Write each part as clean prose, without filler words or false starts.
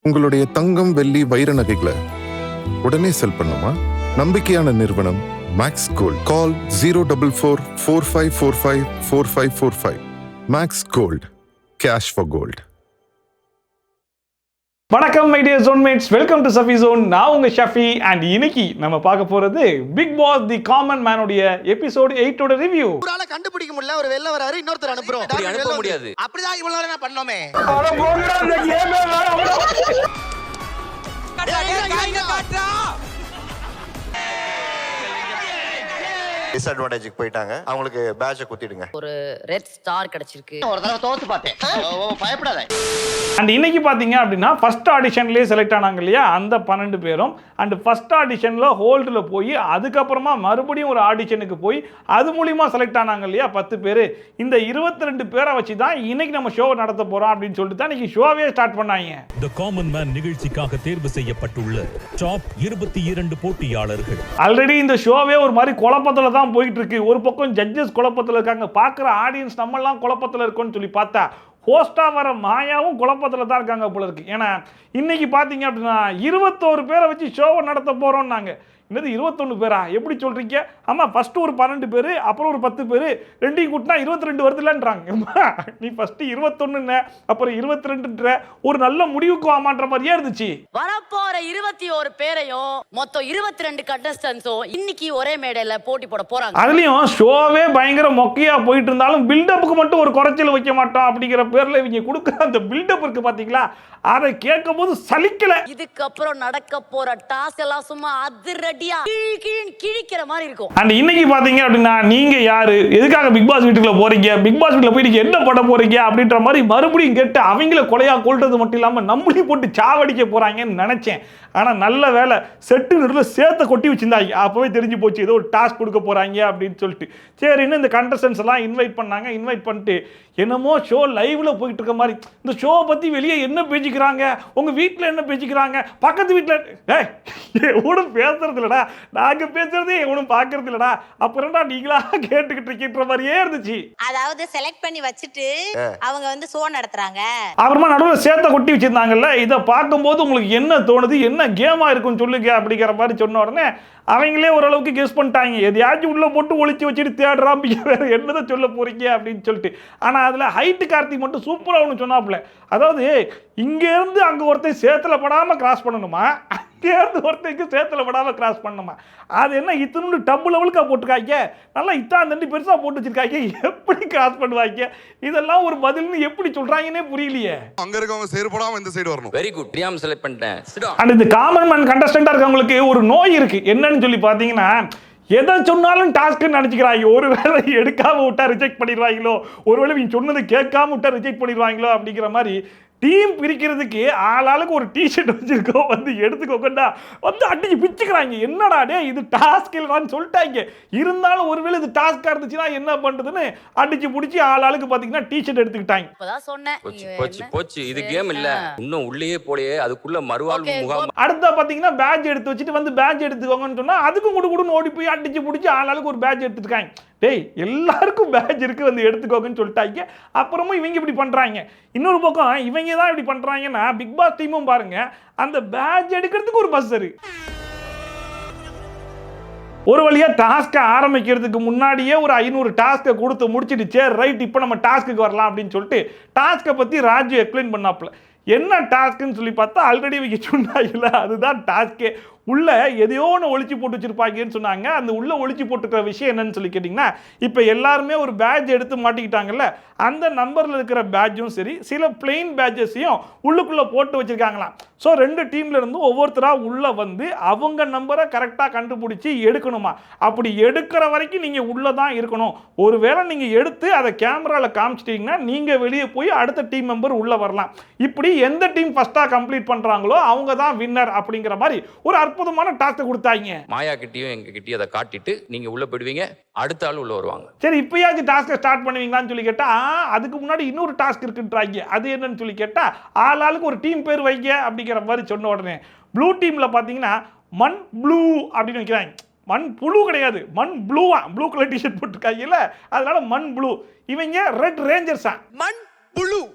உங்களுடைய தங்கம், வெள்ளி, வைர நகைகளை உடனே செல் பண்ணுமா? நம்பிக்கையான நிறுவனம் Max Gold. Call 04445454545. Max Gold, cash for gold. வணக்கம் my dear zonemates, welcome to Safi zone. நான் உங்க ஷஃபி அண்ட் இன்னைக்கு நம்ம பார்க்க போறது பிக் பாஸ் தி காமன் மேனோட எபிசோட் 8 ஓட ரிவ்யூ. ஒருஆள கண்டுபிடிக்க முடியல, ஒரு வெல்ல வராரு, இன்னொருத்தர் அனுப்புறோம். அப்படி அனுப்ப முடியாது. அப்படிதான் இவ்வளவு நேரம் பண்ணோமே. அட போங்கடா அந்த கேமே வேணாம். டிஸ்அட்வான்டேஜ்க்கு போயிட்டாங்க. அவங்களுக்கு பேட்ஜ் குத்திடுங்க. ஒரு ரெட் ஸ்டார் கிடைச்சிருக்கு. ஒரு தடவை தோத்து பார்த்தேன். பயப்படாத. அண்ட் இன்னைக்கு பாத்தீங்க அப்படின்னா ஃபர்ஸ்ட் ஆடிஷன்லேயே செலக்ட் ஆனாங்க இல்லையா அந்த 12 பேரும். அண்ட் ஃபர்ஸ்ட் ஆடிஷன்ல ஹோல்டில் போய் அதுக்கப்புறமா மறுபடியும் ஒரு ஆடிஷனுக்கு போய் அது மூலியமா செலக்ட் ஆனாங்க இல்லையா 10 பேர். இந்த 22 பேரை வச்சு தான் இன்னைக்கு நம்ம ஷோ நடத்த போறோம் அப்படின்னு சொல்லிட்டு தான் இன்னைக்கு ஷோவே ஸ்டார்ட் பண்ணாங்க. தி காமன் மேன் நிகழ்ச்சிக்காக தேர்வு செய்யப்பட்டுள்ள டாப் 22 போட்டியாளர்கள். ஆல்ரெடி இந்த ஷோவே ஒரு மாதிரி குழப்பத்துல தான் போயிட்டு இருக்கு. ஒரு பக்கம் ஜட்ஜஸ் குழப்பத்துல இருக்காங்க, பார்க்குற ஆடியன்ஸ் நம்ம எல்லாம் குழப்பத்துல இருக்கோம்னு சொல்லி பார்த்தா ஹோஸ்டா வர மாயாவும் குழப்பத்தில் தான் இருக்காங்க போல இருக்கு. ஏன்னா இன்னைக்கு பார்த்தீங்க அப்படின்னா 21 பேரை வச்சு ஷோவை நடத்த போறோம்னாங்க. என்னது 21 பேரா? எப்படி சொல்றீங்க? ஆமாம், ஃபர்ஸ்ட் ஒரு 12 பேர், அப்புறம் ஒரு 10 பேர், ரெண்டையும் கூட்டினா 22 வருதுலன்றாங்க. நீ ஃபர்ஸ்ட் 21 அப்புறம் 22 ஒரு நல்ல முடிவுக்கு ஆமான்ற மாதிரியே இருந்துச்சு. வரப்போற 21 பேரையும் மொத்தம் 22 கண்டஸ்டன்ஸும் இன்னைக்கு ஒரே மேடையில போட்டி போட போறாங்க. அதுலயும் ஷோவே பயங்கர மொக்கையா போயிட்டு இருந்தாலும் பில்டப்புக்கு மட்டும் ஒரு குறைச்சல் வைக்க மாட்டோம் அப்படிங்கிற பேர்ல இவங்க கொடுக்குற அந்த பில்டப் இருக்கு பாத்தீங்களா, அதை கேட்கும் போது சலிக்கல. இதுக்கப்புறம் நடக்க போற டாஸ்க் எல்லாம் சும்மா அதிரடியா கிழிக்கிற மாதிரி இருக்கும். அண்ட் இன்னைக்கு பாத்தீங்க அப்படின்னா நீங்க யாரு, எதுக்காக பிக் பாஸ் வீட்டுக்குள்ள போறீங்க, பிக் பாஸ் வீட்டுல போய் நீங்க என்ன பண்ண போறீங்க அப்படின்ற மாதிரி மறுபடியும் கேட்டு அவங்கள கொலையா கொள்றது மட்டும் இல்லாம நம்மளையும் போட்டு சாவடிக்க போறாங்கன்னு நினைச்சேன். ஆனா நல்ல வேலை, செட்டு நடுவில் சேர்த்த கொட்டி வச்சிருந்தாங்க. அப்பவே தெரிஞ்சு போச்சு ஏதோ ஒரு டாஸ்க் கொடுக்க போறாங்க அப்படின்னு சொல்லிட்டு. சரின்னு இந்த கண்டஸ்டன்ஸ் எல்லாம் இன்வைட் பண்ணாங்க. இன்வைட் பண்ணிட்டு என்னமோ ஷோ லைவ்ல போயிட்டு இருக்க மாதிரி இந்த ஷோ பத்தி வெளியே என்ன பேசிக்கிறாங்க, உங்க வீட்டில் என்ன பேசிக்கிறாங்க, பக்கத்து வீட்டில் எவனும் பேசுறது இல்லடா, நாங்க பேசுறதே எவனும் பாக்குறது இல்லடா, அப்புறம்டா நீங்களா கேட்டுக்கிட்டு இருக்கின்ற மாதிரியே இருந்துச்சு. அதாவது செலக்ட் பண்ணி வச்சுட்டு அவங்க வந்து ஷோ நடத்துறாங்க. அப்புறமா நடுவில் சேர்த்த கொட்டி வச்சிருந்தாங்கல்ல, இதை பார்க்கும்போது உங்களுக்கு என்ன தோணுது, என்ன கேமா இருக்குன்னு சொல்லுங்க அப்படிங்கிற மாதிரி சொன்ன உடனே அவங்களே ஓரளவுக்கு கெஸ் பண்ணிட்டாங்க. எதையாச்சும் உள்ள போட்டு ஒளிச்சு வச்சுட்டு தேடுறான், வேற என்னதான் சொல்ல போறீங்க அப்படின்னு சொல்லிட்டு. ஆனா அதுல ஹைட்டு கார்த்திக் மட்டும் சூப்பரா ஒன்று சொன்னாப்புல. அதாவது இங்க இருந்து அங்க ஒருத்தர் சேத்துல படாம கிராஸ் பண்ணணுமா, அங்கே இருந்து ஒருத்தருக்கு சேத்துல படாம கிராஸ் பண்ணணுமா, அது என்ன இத்தனு டப்பு லெவலுக்கா போட்டுருக்காங்க, நல்லா இத்தான் தண்டி பெருசா போட்டு வச்சிருக்காங்க, எப்படி கிராஸ் பண்ணுவாங்க, இதெல்லாம் ஒரு பதில்னு எப்படி சொல்றாங்கன்னே புரியலையே. அங்க இருக்கவங்க செயல்படாம இந்த சைடு வரணும். வெரி குட், தெரியாம செலக்ட் பண்ணிட்டேன். அண்ட் இந்த காமன் மேன் கண்டஸ்டன்டா இருக்கவங்களுக்கு ஒரு நோய் இருக்கு. என்னன்னு சொல்லி பாத்தீங்கன்னா, எதை சொன்னாலும் டாஸ்க்னு நினைச்சுக்கிறாங்க. ஒருவேளை எடுக்காம விட்டா ரிஜெக்ட் பண்ணிடுவாங்களோ, ஒருவேளை நீங்க சொன்னது கேட்காம விட்டா ரிஜெக்ட் பண்ணிடுவாங்களோ அப்படிங்கிற மாதிரி டீம் பிரிக்கிறதுக்கு ஆளாளுக்கு ஒரு டிஷர்ட் வச்சிருக்கோம், வந்து எடுத்துக்கோங்கடா வந்து அடிச்சு பிச்சுக்கிறாங்க. என்னடா டே இது டாஸ்க் இல்லைன்னு சொல்லிட்டாங்க. இருந்தாலும் ஒருவேளை இது டாஸ்கா இருந்துச்சுன்னா என்ன பண்றதுன்னு அடிச்சு பிடிச்சி ஆளாளுக்கு பாத்தீங்கன்னா டிஷர்ட் எடுத்துக்கிட்டாங்க. இப்பதான் சொன்னேன், போச்சு இது கேம் இல்ல, இன்னும் உள்ளே போலையே, அதுக்குள்ள மறுவாழ்வு முகாம். அடுத்த பாத்தீங்கன்னா பேட்ச் எடுத்து வச்சுட்டு வந்து பேட்ச் எடுத்துக்கோங்கன்னு சொன்னா அதுக்கும் குடுன்னு ஓடி போய் அடிச்சு பிடிச்சி ஆளாளுக்கு ஒரு பேட்ச் எடுத்துருக்காங்க. டேய் எல்லாருக்கும் பேட்ச் இருக்கு, வந்து எடுத்துக்கோங்கன்னு சொல்லிட்டாங்க. அப்புறமும் இவங்க இப்படி பண்றாங்க. இன்னொரு பக்கம் இவங்க தான் இப்படி பண்றாங்கன்னா பிக் பாஸ் டீமும் பாருங்க, அந்த பேட்ச் எடுக்கிறதுக்கு ஒரு பஸ் இருக்கு. ஒரு வழியா டாஸ்க்கை ஆரம்பிக்கிறதுக்கு முன்னாடியே ஒரு 500 டாஸ்க்கை கொடுத்து முடிச்சுட்டு சரி ரைட் இப்போ நம்ம டாஸ்க்கு வரலாம் அப்படின்னு சொல்லிட்டு டாஸ்க்கை பற்றி ராஜு எக்ஸ்பிளைன் பண்ணாப்புல. என்ன டாஸ்க்குன்னு சொல்லி பார்த்தா ஆல்ரெடி இவங்க சொன்னாங்கல்ல, அதுதான் டாஸ்க்கே. உள்ள எதையோ ஒன்று ஒழிச்சு போட்டு வச்சிருப்பாங்கன்னு சொன்னாங்க. அந்த உள்ள ஒழிச்சு போட்டுக்கிற விஷயம் என்னன்னு சொல்லி கேட்டிங்கன்னா, இப்போ எல்லாருமே ஒரு பேட்ச் எடுத்து மாட்டிக்கிட்டாங்கல்ல, அந்த நம்பரில் இருக்கிற பேட்சும் சரி சில பிளெயின் பேட்சஸையும் உள்ளுக்குள்ளே போட்டு வச்சுருக்காங்களாம். ஸோ 2 டீம்ல இருந்தும் ஒவ்வொருத்தராக உள்ளே வந்து அவங்க நம்பரை கரெக்டாக கண்டுபிடிச்சி எடுக்கணுமா. அப்படி எடுக்கிற வரைக்கும் நீங்கள் உள்ளே தான் இருக்கணும். ஒருவேளை நீங்கள் எடுத்து அதை கேமராவில் காமிச்சிட்டிங்கன்னா நீங்கள் வெளியே போய் அடுத்த டீம் மெம்பர் உள்ளே வரலாம். இப்படி எந்த டீம் ஃபஸ்ட்டாக கம்ப்ளீட் பண்ணுறாங்களோ அவங்க தான் வின்னர் அப்படிங்கிற மாதிரி ஒரு அற்புதமான டாஸ்க் கொடுத்தாங்க. மாயா கிட்டயும் எங்க கிட்டயும் அதை காட்டிட்டு நீங்க உள்ள போயிடுவீங்க, அடுத்த ஆள் உள்ள வருவாங்க. சரி இப்பயாச்சும் டாஸ்க்கை ஸ்டார்ட் பண்ணுவீங்களான்னு சொல்லி கேட்டா அதுக்கு முன்னாடி இன்னொரு டாஸ்க் இருக்குன்றாங்க. அது என்னன்னு சொல்லி கேட்டா ஆளாளுக்கு ஒரு டீம் பேர் வைங்க அப்படிங்கிற மாதிரி சொன்ன உடனே ப்ளூ டீம்ல பாத்தீங்கன்னா மண் ப்ளூ அப்படின்னு வைக்கிறாங்க. மண் புழு கிடையாது, மண் ப்ளூவா, ப்ளூ கலர் டிஷர்ட் போட்டுருக்காங்கல்ல, அதனால மண் ப்ளூ. இவங்க ரெட் ரேஞ்சர்ஸா, மண்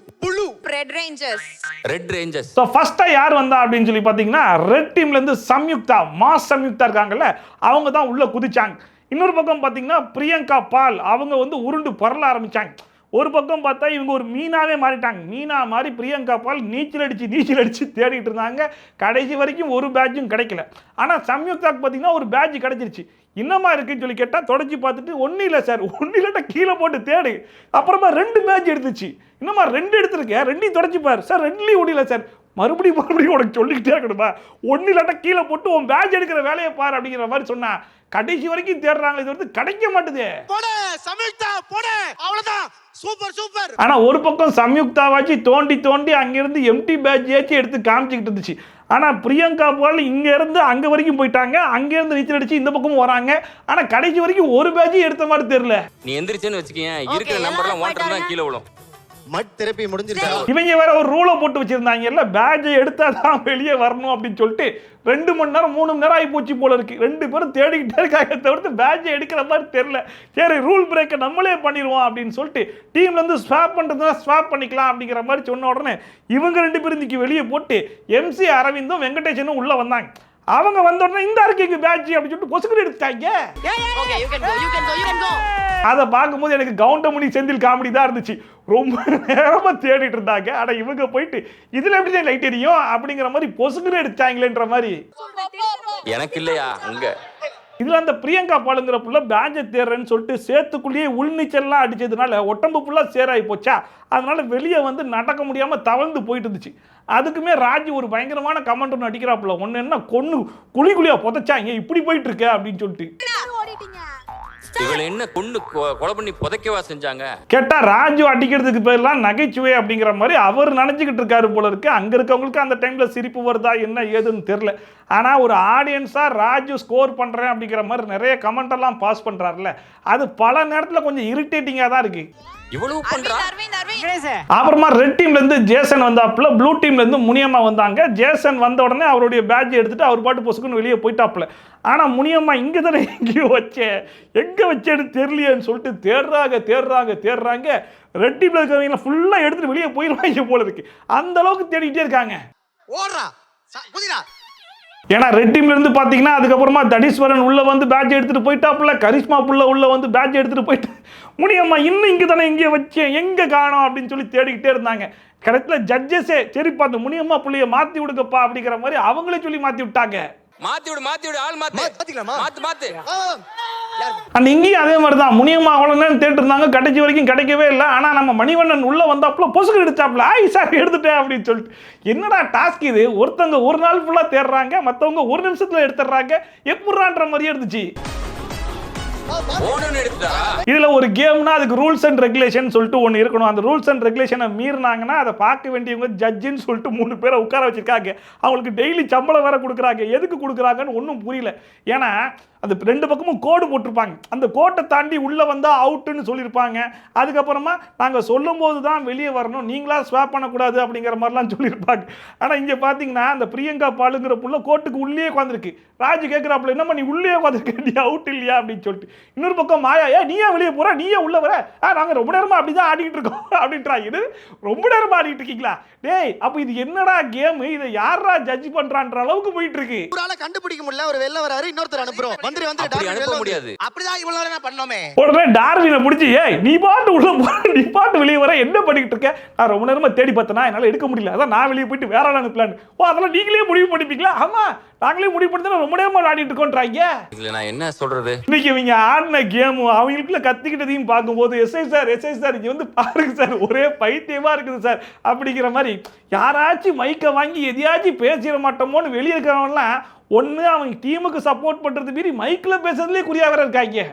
red rangers. Red rangers. So ஃபர்ஸ்ட்டாக யார் வந்தா அப்படின்னு சொல்லி பார்த்தீங்கன்னா ரெட் டீம்லேருந்து சம்யுக்தா, மாஸ் சம்யுக்தா இருக்காங்கல்ல, அவங்க தான் உள்ளே குதிச்சாங்க. இன்னொரு பக்கம் பார்த்தீங்கன்னா பிரியங்கா பால், அவங்க வந்து உருண்டு பரல ஆரம்பித்தாங்க. ஒரு பக்கம் பார்த்தா இவங்க ஒரு மீனாவே மாறிட்டாங்க. மீனா மாதிரி பிரியங்கா பால் நீச்சல் அடித்து தேடிட்டு இருந்தாங்க. கடைசி வரைக்கும் ஒரு பேட்சும் கிடைக்கல. ஆனால் சம்யுக்தாக்கு பார்த்தீங்கன்னா ஒரு பேட்ச் கிடைச்சிருச்சு. என்னமா இருக்குன்னு சொல்லி கேட்டால் தொடச்சி பார்த்துட்டு ஒன்றும் இல்லை சார், ஒன்றும் இல்லாட்டா கீழே போட்டு தேடு. அப்புறமா 2 பேட்ச் எடுத்துச்சு. என்னம்மா 2 எடுத்துருக்கேன், 2 தொடச்சிப்பார் சார், 2லையும் முடியல சார். மறுபடியும் உனக்கு சொல்லிக்கிட்டே இருக்கணுமா, ஒன்றும் இல்லாட்டா கீழே போட்டு உன் பேட்ச் எடுக்கிற வேலையை பாரு அப்படிங்கிற மாதிரி சொன்னா. கடைசி வரைக்கும் தேடுறாங்க, இது வந்து கிடைக்க மாட்டுது. ஆனா ஒரு பக்கம் சம்யுக்தாவாச்சு தோண்டி அங்கிருந்து எம்டி பேட்ச் எடுத்து காமிச்சிக்கிட்டு இருந்துச்சு. ஆனா பிரியங்கா பால் இங்க இருந்து அங்க வரைக்கும் போயிட்டாங்க, அங்க இருந்து நீச்சல் அடிச்சு இந்த பக்கமும் வராங்க. ஆனா கடைசி வரைக்கும் ஒரு பேட்ச் எடுத்த மாதிரி தெரியல. நீ எந்திரிச்சேன்னு வச்சுக்கேன், இருக்கிற நம்பர்லாம் ஓட்டர் தான் கீழே விழும். மட் தெரப்பி முடிஞ்சிருச்சா? இவங்க வேற ஒரு ரூலை போட்டு வச்சிருந்தாங்கல்ல, பேட்சை எடுத்தாதான் வெளியே வரணும் அப்படின்னு சொல்லிட்டு 2 மணி நேரம் 3 மணி நேரம் ஆகி போச்சு போல இருக்கு. 2 பேரும் தேடிக்கிட்டே இருக்காங்க, தவிர்த்து பேட்சை எடுக்கிற மாதிரி தெரியல. சரி ரூல் பிரேக்கை நம்மளே பண்ணிடுவோம் அப்படின்னு சொல்லிட்டு டீம்லேருந்து ஸ்வாப் பண்ணுறதுனா ஸ்வாப் பண்ணிக்கலாம் அப்படிங்கிற மாதிரி சொன்ன உடனே இவங்க 2 பேரும் இன்னைக்கு வெளியே போட்டு MC அரவிந்தும் வெங்கடேஷனும் உள்ளே வந்தாங்க. அவங்க வந்த உடனே இந்த இருக்கு பேட்ச் அப்படின்னு சொல்லிட்டு பொசுக்கு எடுத்துட்டாங்க. அதை பார்க்கும்போது எனக்கு கவுண்டமணி செந்தில் காமெடி தான் இருந்துச்சு. ரொம்ப நேரமாக தேடிட்டு இருந்தாங்க. ஆனால் இவங்க போயிட்டு இதில் எப்படி தான் லைட் எரியும் அப்படிங்கிற மாதிரி பொசுக்குன்னு எடுத்தாங்களேன்ற மாதிரி. எனக்கு இல்லையா அங்க இதில் அந்த பிரியங்கா பாலுங்கிற புள்ள பேட்சை தேடுறேன்னு சொல்லிட்டு சேத்துக்குள்ளேயே உள்நீச்சல்லாம் அடிச்சதுனால உடம்பு ஃபுல்லாக சேராகி போச்சா, அதனால வெளியே வந்து நடக்க முடியாமல் தவழ்ந்து போயிட்டு இருந்துச்சு. அதுக்குமே ராஜி ஒரு பயங்கரமான கமெண்ட் ஒன்று அடிக்கிறாப்புல, ஒன்று என்ன கொன்று குழியா புதைச்சாங்க இப்படி போயிட்டு இருக்க அப்படின்னு சொல்லிட்டு. இவளை என்ன கொண்டு கொலை பண்ணி புதைக்கவா செஞ்சாங்க கேட்டா ராஜு அடிக்கிறதுக்கு பேர்லாம் நகைச்சுவை அப்படிங்கிற மாதிரி அவர் நினைச்சுக்கிட்டு இருக்காரு போல இருக்கு. அங்க இருக்கவங்களுக்கு அந்த டைம்ல சிரிப்பு வருதா என்ன ஏதுன்னு தெரியல. ஆனா ஒரு ஆடியன்ஸா ராஜு ஸ்கோர் பண்றேன் அப்படிங்கிற மாதிரி நிறைய கமெண்ட் எல்லாம் பாஸ் பண்றாருல, அது பல நேரத்துல கொஞ்சம் இரிட்டேட்டிங்கா தான் இருக்கு. இவ்வளவு பண்றா. அப்புறமா ரெட் டீம்ல இருந்து ஜேசன் வந்தாப்புல, ப்ளூ டீம்ல இருந்து முனியம்மா வந்தாங்க. ஜேசன் வந்த உடனே அவருடைய பேட்ஜ் எடுத்துட்டு அவர் பாட்டு பொசுக்குன்னு வெளியே போயிட்டாப்புல. ஆனா முனியம்மா இங்க தானே எங்கேயோ வச்சேன், எங்க வச்சேன்னு தெரியலையேன்னு சொல்லிட்டு தேடுறாங்க. ரெட் டீம்ல இருக்கிறவங்க ஃபுல்லா எடுத்துட்டு வெளியே போயிருவாங்க போல இருக்கு. அந்த அளவுக்கு தேடிக்கிட்டே இருக்காங்க. ஏன்னா ரெட் டீம்ல இருந்து பாத்தீங்கன்னா அதுக்கப்புறமா தடீஸ்வரன் உள்ள வந்து பேட்ச் எடுத்துட்டு போயிட்டாப்புல, கரிஷ்மா புள்ள உள்ள வந்து பேட்ச் எடுத்துட்டு போயிட்டு முனியம்மா இன்னும் இங்க தானே எங்கேயோ வச்சேன், எங்க காணோம் அப்படின்னு சொல்லி தேடிக்கிட்டே இருந்தாங்க. கடைசியில் ஜட்ஜஸே சரி பார்த்து முனியம்மா புள்ளைய மாத்தி விடுங்கப்பா அப்படிங்கிற மாதிரி அவங்களே சொல்லி மாத்தி விட்டாங்க. மாத்தி விடு ஆள் மாத்து. இங்கேயும் அதே மாதிரி தான் முனியம்மா அவ்வளோ நேரம் தேடிட்டு இருந்தாங்க, கடைசி வரைக்கும் கிடைக்கவே இல்லை. ஆனால் நம்ம மணிவண்ணன் உள்ள வந்தாப்புல பொசுக்கு எடுத்தாப்புல, ஆய் சார் எடுத்துட்டேன் அப்படின்னு சொல்லிட்டு. என்னடா டாஸ்க் இது, ஒருத்தவங்க ஒரு நாள் ஃபுல்லாக தேடுறாங்க, மற்றவங்க ஒரு நிமிஷத்தில் எடுத்துடுறாங்க, எப்படின்ற மாதிரியே இருந்துச்சு. இதுல ஒரு கேம்னா அதுக்கு ரூல்ஸ் அண்ட் ரெகுலேஷன் சொல்லிட்டு ஒன்று இருக்கணும். அந்த ரூல்ஸ் அண்ட் ரெகுலேஷனை மீறினாங்கன்னா அதை பார்க்க வேண்டியவங்க ஜட்ஜின்னு சொல்லிட்டு 3 பேரை உட்கார வச்சிருக்காங்க. அவங்களுக்கு டெய்லி சம்பளம் வேற கொடுக்குறாங்க. எதுக்கு கொடுக்குறாங்கன்னு ஒன்றும் புரியல. ஏன்னா அந்த 2 பக்கமும் கோடு போட்டிருப்பாங்க. அந்த கோட்டை தாண்டி உள்ள வந்தா அவுட்டுன்னு சொல்லியிருப்பாங்க. அதுக்கப்புறமா நாங்கள் சொல்லும் போது தான் வெளியே வரணும், நீங்களா ஸ்வாப் பண்ணக்கூடாது அப்படிங்கிற மாதிரிலாம் சொல்லியிருப்பாங்க. ஆனால் இங்கே பார்த்தீங்கன்னா அந்த பிரியங்கா பாலுங்கிற புள்ள கோட்டுக்கு உள்ளே உட்காந்துருக்கு. ராஜு கேட்குறாப்புல, என்னம்மா நீ உள்ளே உட்காந்துருக்க, நீ அவுட் இல்லையா அப்படின்னு சொல்லிட்டு. இன்னொரு பக்கம் மாயா, நீயே வெளியே போற, நீயே உள்ள வர, நாங்கள் ரொம்ப நேரமா அப்படிதான் ஆடிக்கிட்டு இருக்கோம் அப்படின்றா. இது ரொம்ப நேரமா ஆடிட்டு இருக்கீங்களா டேய், அப்போ இது என்னடா கேம், இதை யாரா ஜட்ஜ் பண்றான்ற அளவுக்கு போயிட்டு இருக்கு. கண்டுபிடிக்க முடியல, ஒரு வெள்ள வராரு, இன்னொருத்தர் அனுப்புறோம், அனுப்ப முடியாது. அப்படிதான் இவ்வளவு நேரம் பண்ணோமே. உடனே டார்வினை பிடிச்சி, ஏய் நீ பாட்டு உள்ள போற, நீ பாட்டு வெளியே வர, என்ன பண்ணிட்டு இருக்க, நான் ரொம்ப நேரமா தேடி பார்த்தேனா என்னால எடுக்க முடியல, அதான் நான் வெளியே போயிட்டு வேற ஆள் அனுப்பலான்னு. அதெல்லாம் நீங்களே முடிவு பண்ணிப்பீங்களா? ஆமா நாங்களே முடிவு பண்ணி ரொம்ப நேரமா ஆடிட்டு இருக்கோன்றாங்க. இதுல நான் என்ன சொல்றது, இன்னைக்கு இவங்க ஆடின கேமும் அவங்களுக்குள்ள கத்திக்கிட்டதையும் பார்க்கும்போது எஸ்ஐ சார் இங்க வந்து பாருங்க சார், ஒரே பைத்தியமா இருக்குது சார் அப்படிங்கிற மாதிரி. யாராச்சும் மைக்க வாங்கி எதையாச்சும் பேசிட மாட்டோமோன்னு வெளியே இருக்கிறவங்கலாம் ஒண்ணு அவங்க டீமுக்கு சப்போர்ட் பண்றது மீறி மைக்ல பேசுறதுலயே குறியா வேற இருக்காங்க.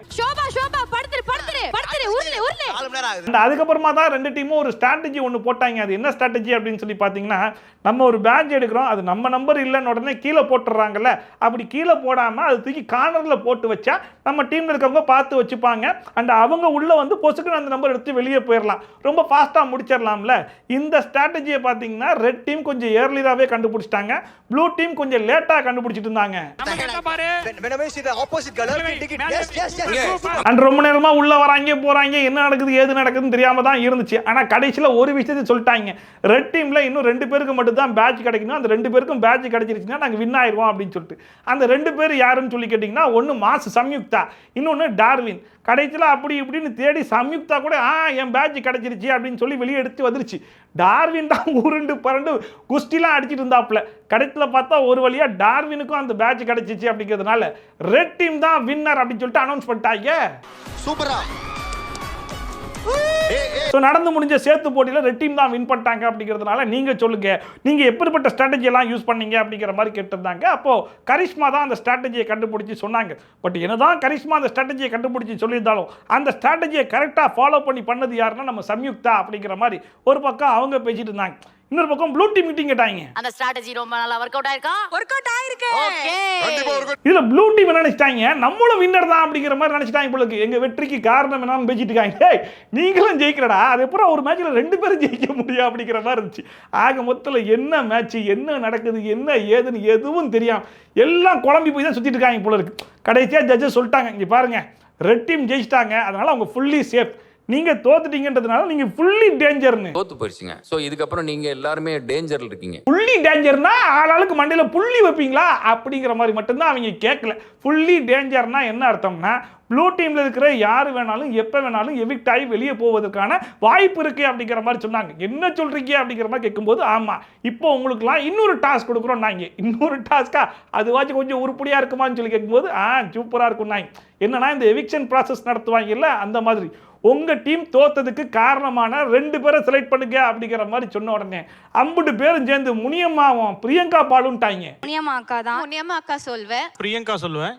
அதுக்கப்புறமா தான் 2 டீமும் ஒரு ஸ்ட்ராட்டஜி ஒன்று போட்டாங்க. அது என்ன ஸ்ட்ராட்டஜி அப்படின்னு சொல்லி பார்த்தீங்கன்னா, நம்ம ஒரு பேட்ச் எடுக்கிறோம், அது நம்ம நம்பர் இல்லைன்னு உடனே கீழே போட்டுறாங்கல்ல, அப்படி கீழே போடாமல் அது தூக்கி கார்னரில் போட்டு வச்சா நம்ம டீம்ல இருக்கவங்க பார்த்து வச்சுப்பாங்க. அண்ட் அவங்க உள்ள வந்து பொசுக்குன்னு அந்த நம்பர் எடுத்து வெளியே போயிடலாம், ரொம்ப ஃபாஸ்டா முடிச்சிடலாம்ல. இந்த ஸ்ட்ராட்டஜியை பார்த்தீங்கன்னா ரெட் டீம் கொஞ்சம் ஏர்லியராகவே கண்டுபிடிச்சிட்டாங்க, ப்ளூ டீம் கொஞ்சம் லேட்டா கண்டுபிடிச்சிட்டு இருந்தாங்க. அண்ட் ரொம்ப நேரமா உள்ள வராங்க போறாங்க, என்ன நடக்குது ஏது நடக்குதுன்னு தெரியாம தான் இருந்துச்சு. ஆனா கடைசியில் ஒரு விஷயத்தை சொல்லிட்டாங்க, ரெட் டீம்ல இன்னும் 2 பேருக்கு மட்டும் தான் பேட்ச் கிடைக்கணும், அந்த 2 பேருக்கும் பேட்ச் கிடைச்சிருச்சுன்னா நாங்கள் வின் ஆயிடுவோம் அப்படின்னு சொல்லிட்டு. அந்த 2 பேர் யாருன்னு சொல்லி கேட்டிங்கன்னா, ஒன்று மாஸ் சம்யுக்தா, இன்னொன்று டார்வின். கடைசியில் அப்படி இப்படின்னு தேடி சம்யுக்தா கூட என் பேட்ச் கிடைச்சிருச்சு அப்படின்னு சொல்லி வெளியே எடுத்து வந்துருச்சு. டார்வின் தான் உருண்டு பரண்டு குஸ்டிலாம் அடிச்சிட்டு இருந்தாப்புல. கடைசியில் பார்த்தா ஒரு வழியா டார்வினுக்கும் அந்த பேட்ச் கிடைச்சிச்சு. அப்படிங்கிறதுனால ரெட் டீம் தான் வின்னர் அப்படின்னு சொல்லிட்டு அனௌன்ஸ் பண்ணிட்டாங்க. சூப்பரா. நடந்து முடிஞ்ச சேத்து போட்டியில் ரெட் டீம் தான் வின் பண்ணிட்டாங்க. அப்படிங்கிறதுனால நீங்க சொல்லுங்க, நீங்க எப்படிப்பட்ட ஸ்ட்ராட்டஜி எல்லாம் யூஸ் பண்ணீங்க அப்படிங்கிற மாதிரி கேட்டிருந்தாங்க. அப்போ கரிஷ்மா தான் அந்த ஸ்ட்ராட்டஜியை கண்டுபிடிச்சி சொன்னாங்க. பட் என்னதான் கரிஷ்மா அந்த ஸ்ட்ராட்டஜியை கண்டுபிடிச்சி சொல்லியிருந்தாலும் அந்த ஸ்ட்ராட்டஜியை கரெக்டாக ஃபாலோ பண்ணது யாருன்னா நம்ம சம்யுக்தா அப்படிங்கிற மாதிரி ஒரு பக்கம் அவங்க பேசிட்டு இருந்தாங்க. இன்னொரு பக்கம் ப்ளூ டீம் மீட்டிங் கேட்டாங்க. அந்த ஸ்ட்ராட்டஜி ரொம்ப நல்லா வொர்க் அவுட் ஆயிருக்கா? வொர்க் அவுட் ஆயிருக்கு. ஓகே. இதுல ப்ளூ டீம் என்ன நினைச்சிட்டாங்க, நம்மளும் வின்னர் தான் அப்படிங்கிற மாதிரி நினைச்சிட்டாங்க போல இருக்கு. எங்க வெற்றிக்கு காரணம் என்னன்னு பேசிட்டு இருக்காங்க. நீங்களும் ஜெயிக்கிறடா, அது எப்பறம் ஒரு மேட்ச்ல 2 பேரும் ஜெயிக்க முடியும் அப்படிங்கிற மாதிரி இருந்துச்சு. ஆக மொத்தத்துல என்ன மேட்ச், என்ன நடக்குது, என்ன ஏதுன்னு எதுவும் தெரியாம எல்லாம் குழம்பி போய் தான் சுத்திட்டு இருக்காங்க போல இருக்கு. கடைசியா ஜட்ஜஸ் சொல்லிட்டாங்க, இங்க பாருங்க ரெட் டீம் ஜெயிச்சிட்டாங்க, அதனால அவங்க ஃபுல்லி சேஃப், நீங்க தோத்துட்டீங்கன்றதுனால நீங்க ஃபுல்லி டேஞ்சர்னு. தோத்து போயிடுச்சுங்க. சோ இதுக்கப்புறம் நீங்க எல்லாருமே டேஞ்சர்ல இருக்கீங்க. ஃபுல்லி டேஞ்சர்னா ஆளாளுக்கு மண்டையில புள்ளி வைப்பீங்களா அப்படிங்கிற மாதிரி மட்டும்தான் அவங்க கேட்கல. ஃபுல்லி டேஞ்சர்னா என்ன அர்த்தம்னா, ப்ளூ டீம்ல இருக்கிற யாரு வேணாலும் எப்ப வேணாலும் எவிக்ட் ஆகி வெளியே போவதற்கான வாய்ப்பு இருக்கு அப்படிங்கிற மாதிரி சொன்னாங்க. என்ன சொல்றீங்க அப்படிங்கிற மாதிரி கேட்கும்போது, ஆமா இப்போ உங்களுக்குலாம் இன்னொரு டாஸ்க் கொடுக்குறோம் நாங்க. இன்னொரு டாஸ்கா, அதுவாச்சும் கொஞ்சம் உருப்படியா இருக்குமான்னு சொல்லி கேட்கும்போது சூப்பரா இருக்கும் நாங்க. என்னன்னா இந்த எவிக்ஷன் ப்ராசஸ் நடத்துவாங்க இல்ல, அந்த மாதிரி உங்க டீம் தோத்ததுக்கு காரணமான 2 பேரை செலக்ட் பண்ணுங்க அப்படிங்கிற மாதிரி சொன்ன உடனே 50 பேரும் சேர்ந்து முனியம்மாவும் பிரியங்கா பாலுன்ட்டாங்க. முனியம்மா அக்கா தான். முனியம்மா அக்கா சொல்வேன். பிரியங்கா சொல்லுவேன்.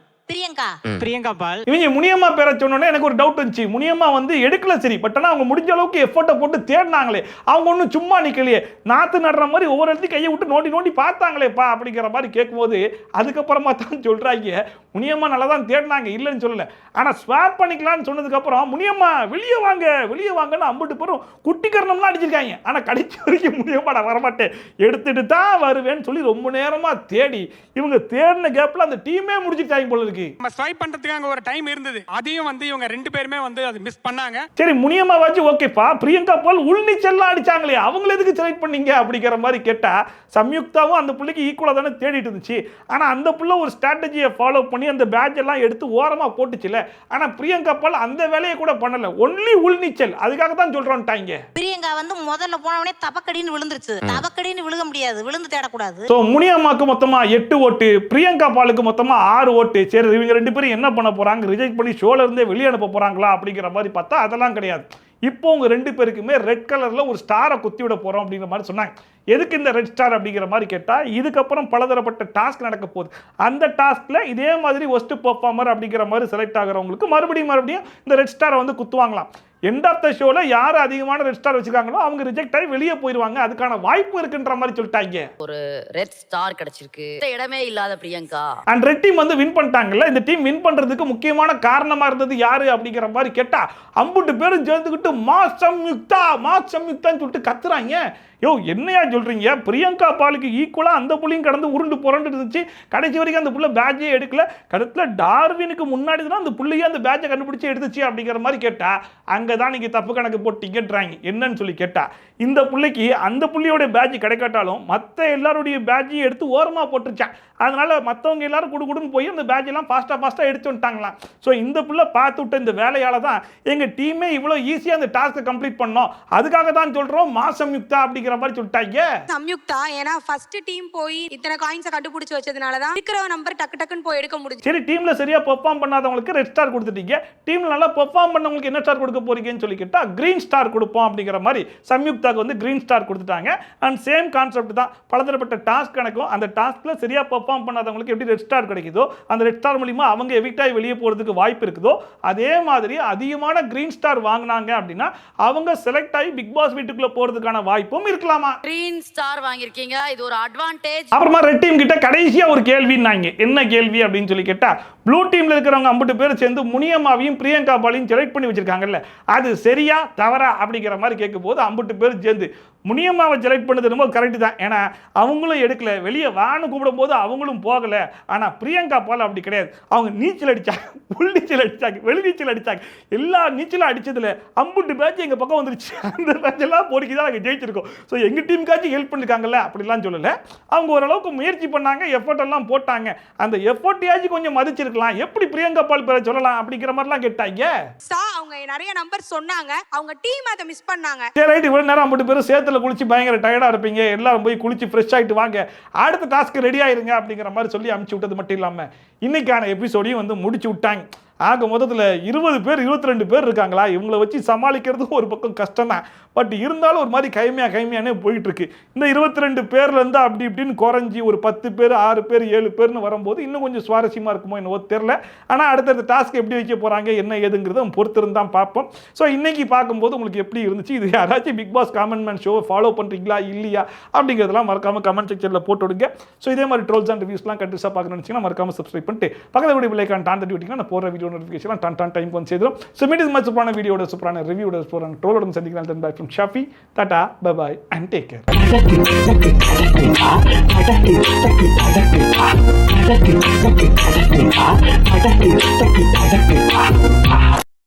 பிரியங்கா பால். இவங்க முனியம்மா பேரை சொன்னோன்னே எனக்கு ஒரு டவுட் வந்துச்சு. முனியம்மா வந்து எடுக்கல சரி, பட் ஆனால் அவங்க முடிஞ்ச அளவுக்கு எஃபர்ட்டை போட்டு தேடினாங்களே, அவங்க ஒன்றும் சும்மா நிற்கலையே, நாற்று நடுற மாதிரி ஒவ்வொரு இடத்தையும் கையை விட்டு நோண்டி நோண்டி பார்த்தாங்களேப்பா அப்படிங்கிற மாதிரி கேட்கும்போது அதுக்கப்புறமா தான் சொல்கிறாங்க, முனியம்மா நல்லா தான் தேடினாங்க, இல்லைன்னு சொல்லலை. ஆனால் ஸ்வாப் பண்ணிக்கலான்னு சொன்னதுக்கப்புறம் முனியம்மா வெளியே வாங்க வெளியே வாங்கன்னு 50 பேரும் குட்டிக்கரணம்லாம் அடிச்சிருக்காங்க. ஆனால் கடைசி வரைக்கும் முனியம்மா நான் வரமாட்டேன், எடுத்துட்டு தான் வருவேன்னு சொல்லி ரொம்ப நேரமாக தேடி இவங்க தேடின கேப்பில் அந்த டீமே முடிச்சுட்டாங்க போல இருக்கு. நம்ம ஸ்வைப் பண்றதுக்கு அங்க ஒரு டைம் இருந்தது, அதையும் வந்து இவங்க 2 பேருமே வந்து அது மிஸ் பண்ணாங்க. சரி முனியம்மா வாச்சு ஓகேப்பா, பிரியங்கா பால் உள்நீச்சல்லாம் அடிச்சாங்களே, அவங்கள எதுக்கு செலக்ட் பண்ணீங்க அப்படிங்கிற மாதிரி கேட்டா, சம்யுக்தாவும் அந்த புள்ளைக்கு ஈக்குவலா தானே தேடிட்டு இருந்துச்சு. ஆனா அந்த புள்ள ஒரு ஸ்ட்ராட்டஜியை ஃபாலோ பண்ணி அந்த பேட்ச் எல்லாம் எடுத்து ஓரமா போட்டுச்சுல. ஆனா பிரியங்கா பால் அந்த வேலையை கூட பண்ணல, ஒன்லி உள்நீச்சல். அதுக்காக தான் சொல்றோம்ட்டாங்க. பிரியங்கா வந்து முதல்ல போனவனே தபக்கடின்னு விழுந்துருச்சு. தபக்கடின்னு விழுக முடியாது, விழுந்து தேடக்கூடாது. சோ முனியம்மாக்கு மொத்தமா 8 ஓட்டு, பிரியங்கா பாலுக்கு மொத்தமா 6 ஓட்டு. சரி இவங்க 2 பேரும் என்ன பண்ண போறாங்க, ரிஜெக்ட் பண்ணி ஷோல இருந்தே வெளியே அனுப்ப போறாங்களா அப்படிங்கிற மாதிரி பார்த்தா அதெல்லாம் கிடையாது. இப்போ உங்க 2 பேருக்குமே ரெட் கலர்ல ஒரு ஸ்டாரை குத்தி விட போறோம் அப்படிங்கிற மாதிரி சொன்னாங்க. எதுக்கு இந்த ரெட் ஸ்டார் அப்படிங்கிற மாதிரி கேட்டா, இதுக்கப்புறம் பலதரப்பட்ட டாஸ்க் நடக்க போகுது. அந்த டாஸ்க்ல இதே மாதிரி ஒஸ்ட் பெர்ஃபார்மர் அப்படிங்கிற மாதிரி செலக்ட் ஆகிறவங்களுக்கு மறுபடியும் இந்த ரெட் ஸ்டாரை வந்து குத்துவாங்களாம். எண்ட் ஆஃப் த ஷோல யார் அதிகமான ரெட் ஸ்டார் வச்சிருக்காங்களோ அவங்க ரிஜெக்ட் ஆகி வெளியே போயிடுவாங்க. அதுக்கான வாய்ப்பு இருக்குன்ற மாதிரி சொல்லிட்டாங்க. ஒரு ரெட் ஸ்டார் கிடைச்சிருக்கு, இடமே இல்லாத பிரியங்கா. அண்ட் ரெட் டீம் வந்து வின் பண்ணிட்டாங்கல்ல. இந்த டீம் வின் பண்றதுக்கு முக்கியமான காரணமா இருந்தது யாரு அப்படிங்கிற மாதிரி கேட்டா, 50 பேரும் சேர்ந்துக்கிட்டு மாஸ் சம்யுக்தான்னு சொல்லிட்டு கத்துறாங்க. யோ என்னையா சொல்றீங்க, பிரியங்கா பாலுக்கு ஈக்குவலா அந்த புள்ளையும் கடந்து உருண்டு புரண்டு இருந்துச்சு. கடைசி வரைக்கும் அந்த புள்ள பேட்சே எடுக்கல. கடைசியில டார்வினுக்கு முன்னாடி தான் அந்த புள்ளையே அந்த பேட்சை கண்டுபிடிச்சு எடுத்துச்சு அப்படிங்கிற மாதிரி கேட்டா, அங்கதான் நீங்க தப்பு கணக்கு போட்டீங்கன்றாங்க. என்னன்னு சொல்லி கேட்டா, இந்த புள்ளைக்கு அந்த புள்ளையோட பேட்ச் கிடைக்காட்டாலும் மற்ற எல்லாருடைய பேட்சையும் எடுத்து ஓரமா போட்டுருச்சான். அதனால மற்றவங்க எல்லாரும் குடுன்னு போய் அந்த பேட்ச் எல்லாம் ஃபாஸ்டா எடுத்து வந்துட்டாங்களாம். ஸோ இந்த புள்ள பார்த்து விட்ட இந்த வேலையால தான் எங்க டீமே இவ்வளோ ஈஸியா அந்த டாஸ்க்கை கம்ப்ளீட் பண்ணோம். அதுக்காக தான் சொல்றோம் மாஸ் சம்யுக்தா அப்படிங்கிற மாதிரி சொல்லிட்டாங்க. சம்யுக்தா ஏன்னா ஃபர்ஸ்ட் டீம் போய் இத்தனை காயின்ஸை கண்டுபிடிச்சு வச்சதுனால தான் இருக்கிற நம்பர் டக்குன்னு போய் எடுக்க முடிஞ்சு. சரி டீம்ல சரியா பெர்ஃபார்ம் பண்ணாதவங்களுக்கு ரெட் ஸ்டார் கொடுத்துட்டீங்க, டீம்ல நல்லா பெர்ஃபார்ம் பண்ணவங்களுக்கு என்ன ஸ்டார் கொடுக்க போறீங்க? போறீங்கன்னு சொல்லி கேட்டா கிரீன் ஸ்டார் கொடுப்போம் அப்படிங்கிற மாதிரி சம்யுக்தாக்கு வந்து கிரீன் ஸ்டார் கொடுத்துட்டாங்க. அண்ட் சேம் கான்செப்ட் தான், பலதரப்பட்ட டாஸ்க் கணக்கும் அந்த டாஸ்க்ல சரியா பெர்ஃபார்ம் பண்ணாதவங்களுக்கு எப்படி ரெட் ஸ்டார் கிடைக்குதோ, அந்த ரெட் ஸ்டார் மூலமா அவங்க எவிக்ட் ஆகி வெளியே போறதுக்கு வாய்ப்பு இருக்குதோ, அதே மாதிரி அதிகமான கிரீன் ஸ்டார் வாங்கினாங்க அப்படின்னா அவங்க செலக்ட் ஆகி பிக் பாஸ் வீட்டுக்குள்ள போறதுக்கான வாய்ப்பும் இருக்கலாமா. கிரீன் ஸ்டார் வாங்கியிருக்கீங்க, இது ஒரு அட்வான்டேஜ். அப்புறமா ரெட் டீம் கிட்ட கடைசியா ஒரு கேள்வின்னாங்க. என்ன கேள்வி அப்படின்னு சொல்லி கேட்டா, ப்ளூ டீம்ல இருக்கிறவங்க 50 பேர் சேர்ந்து முனியம்மாவையும் பிரியங்கா பாலையும் செலக்ட் பண்ணி வச்சிருக்காங்கல்ல, அது சரியா தவறா அப்படிங்கிற மாதிரி கேட்கும் போது 50 பேர் சேர்ந்து முனியம்மாவை செலக்ட் பண்ணது ரொம்ப கரெக்ட் தான். ஏன்னா அவங்களும் எடுக்கல, வெளியே வான்னு கூப்பிடும் போது அவங்களும் போகல. ஆனா பிரியங்கா பால் அப்படி கிடையாது. அவங்க நீச்சல் அடிச்சாங்க, உள் நீச்சல் அடிச்சாங்க, வெளி நீச்சல் அடிச்சாங்க. எல்லா நீச்சலும் அடிச்சதுல 50 பேட்ச் எங்க பக்கம் வந்துருச்சு. அந்த பேட்ச் எல்லாம் போடிக்கு தான் நாங்கள் ஜெயிச்சிருக்கோம். ஸோ எங்க டீமுக்காச்சும் ஹெல்ப் பண்ணிருக்காங்கல்ல, அப்படிலாம் சொல்லல. அவங்க ஓரளவுக்கு முயற்சி பண்ணாங்க, எஃபர்ட் எல்லாம் போட்டாங்க. அந்த எஃபர்ட்டையாச்சும் கொஞ்சம் மதிச்சிருக்கலாம். எப்படி பிரியங்கா பால் பேரை சொல்லலாம் அப்படிங்கிற மாதிரிலாம் கேட்டாங்க. அவங்க நிறைய நம்பர் சொன்னாங்க, அவங்க டீம் அதை மிஸ் பண்ணாங்க. சரி ரைட், இவ்வளவு நேரம் 50 பேர் சேத்துல குளிச்சு பயங்கர டயர்டா இருப்பீங்க, எல்லாரும் போய் குளிச்சு ஃப்ரெஷ் ஆயிட்டு வாங்க, அடுத்த டாஸ்க் ரெடி ஆயிருங்க அப்படிங்கிற மாதிரி சொல்லி அனுப்பிச்சு விட்டது மட்டும் இல்லாம இன்னைக்கான எபிசோடையும் வந்து முடிச்சு விட்டாங்க. ஆக மொத்தத்தில் 20 பேர் 22 பேர் இருக்காங்களா, இவங்களை வச்சு சமாளிக்கிறது ஒரு பக்கம் கஷ்டம் தான். பட் இருந்தாலும் ஒரு மாதிரி கைமையானே போயிட்டு இருக்கு. இந்த 22 பேர்ல இருந்து அப்படி இப்படின்னு குறைஞ்சி ஒரு 10 பேர் 6 பேர் 7 பேர்னு வரும்போது இன்னும் கொஞ்சம் சுவாரஸ்யமா இருக்குமோ என்னவோ தெரியல. ஆனால் அடுத்தடுத்த டாஸ்க் எப்படி வைக்க போறாங்க என்ன ஏதுங்கிறத பொறுத்திருந்தான் பார்ப்போம். ஸோ இன்னைக்கு பார்க்கும்போது உங்களுக்கு எப்படி இருந்துச்சு, இது யாராச்சும் பிக் பாஸ் காமன் மேன் ஷோவை ஃபாலோ பண்றீங்களா இல்லையா அப்படிங்கிறதெல்லாம் மறக்காம கமெண்ட் செக்ஷனில் போட்டு விடுங்க. ஸோ இதே மாதிரி ட்ரோல்ஸ் அண்ட் ரிவ்யூஸ்லாம் கண்டிப்பாக பார்க்கணும்னு நினச்சிங்கன்னா மறக்காம சப்ஸ்கிரைப் பண்ணிட்டு பக்கத்தில் வீடியோ பிள்ளைக்கான டான் தட்டி விட்டிங்கன்னா நான் போகிற வீடியோ நோட்டிஃபிகேஷன் டான் டைம் வந்து செய்துரும். ஸோ மீட் இஸ் மச் சூப்பரான வீடியோட சூப்பரான ரிவ்யூட சூப்பரான ட்ரோலோட சந்திக்கிறேன். Then bye from Shafi, tata, bye bye and take care.